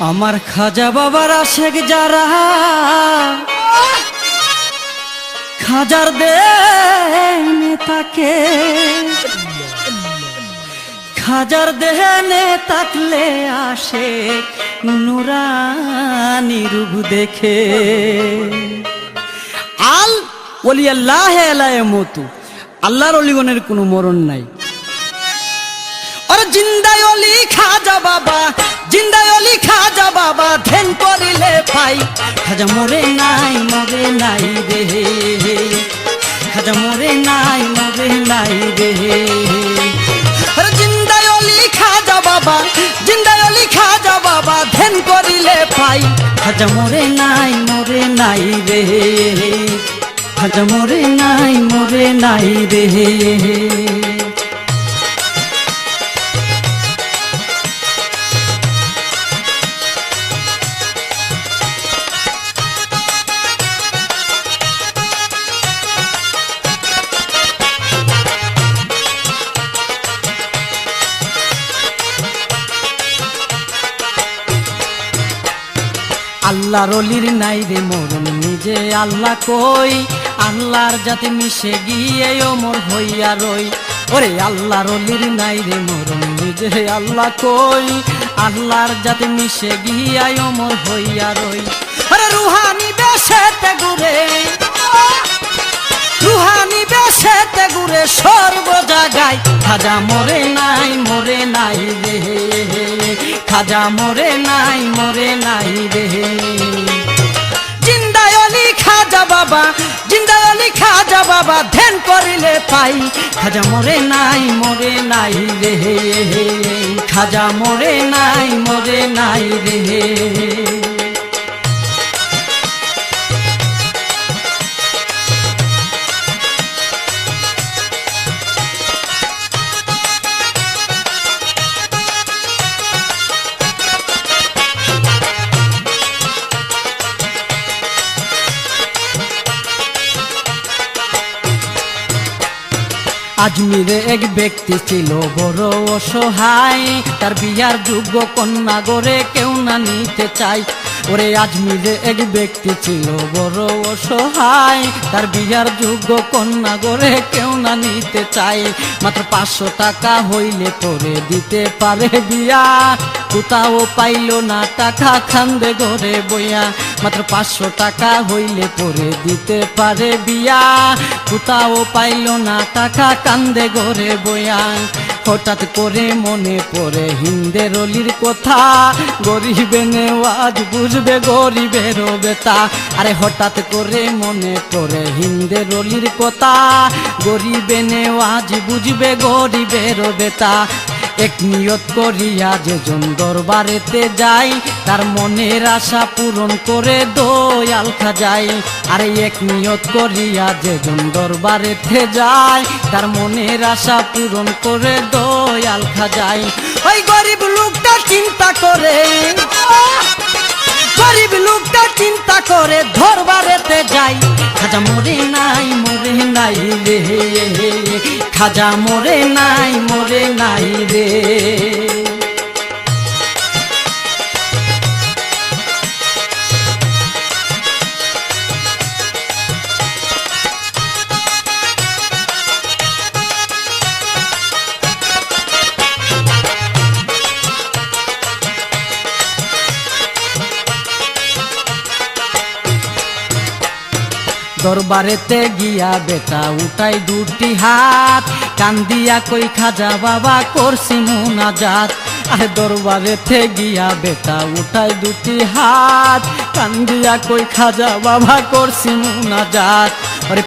আমার খাজা বাবার আশেক যারা খাজার দেনে তাকে খাজার দেনে তাকলে আসে নুরানি রূপ দেখে। আল ওলি আল্লাহ আলায়ে মতু, আল্লাহর অলিগণের কোনো মরণ নাই। আর জিন্দায় অলি খাজা বাবা, জিন্দায় অলি খাজা বাবা, ধ্যান করিলে পাই। খাজা মরে নাই মরে নাই রে, খাজা মরে নাই মরে নাই রে। আর জিন্দায় অলি খাজা বাবা, জিন্দায় অলি খাজা বাবা, ধ্যান করিলে পাই। খাজা মরে নাই মরে নাই রে, খাজা মরে নাই মরে নাই রে। আল্লাহর অলির নাই রে মরণ, নিজে আল্লাহ কই। আল্লাহর যাতে মিশে গিয়ে ওমর হইয়া রই। ওরে আল্লাহর অলির নাই রে মরণ, নিজে আল্লাহ কই। আল্লাহর যাতে মিশে গিয়া ওমর হইয়া রই। আরে রুহানি বেশেতে ঘুরে, রুহানি বেশেতে ঘুরে সর্ব জায়গায়। খাজা মরে নাই মরে নাই রে, খাজা মরে নাই মরে নাই রে। জিন্দায় অলি খাজা বাবা, জিন্দায় অলি খাজা বাবা, ধ্যান করিলে পাই। খাজা মরে নাই মরে নাই রে, খাজা মরে নাই মরে নাই রে। আজমিরে এক ব্যক্তি ছিল বড় অসহায়, তার বিয়ার যোগ্য কন্যা গড়ে কেউ না নিতে চাই। ওরে আজমিরে এক ব্যক্তি ছিল বড় অসহায়, তার বিয়ার যোগ্য কন্যা গড়ে কেউ না নিতে চাই। মাত্র 500 টাকা হইলে পরে দিতে পারে বিয়া, কোথাও পাইল না টাকা খান্দে ঘরে বইয়া। মাত্র 500 টাকা হইলে পরে দিতে পারে বিয়া, কোথাও পাইল না টাকা কান্দে ঘরে বইয়া। হঠাৎ করে মনে পড়ে হিন্দের অলির কথা, গরিবে নেওয়াজ বুঝবে গরিবের বেতা। আরে হঠাৎ করে মনে পড়ে হিন্দের অলির কথা, গরিবে নেওয়াজ বুঝবে গরিবের বেতা। এক নিয়ত করিয়া যেজন দরবারেতে যাই, তার মনের আশা পূরণ করে দয়াল খাজাই। আরে এক নিয়ত করিয়া যেজন দরবারেতে যাই, তার মনের আশা পূরণ করে দয়াল খাজাই। ওই গরিব লোকটা চিন্তা করে, গরিব লোকটা চিন্তা করে দরবারেতে যাই। খাজা মরে নাই মরে নাই রে, খাজা মরে নাই মরে নাই রে। দরবারেতে গিয়া বেটা উঠাই দুটি হাত, কান্দিয়া কই খাজা বাবা করছি মুনাজাত। আরে দরবারেতে গিয়া বেটা উঠাই দুটি হাত, কান্দিয়া কই খাজা বাবা করছি মুনাজাত।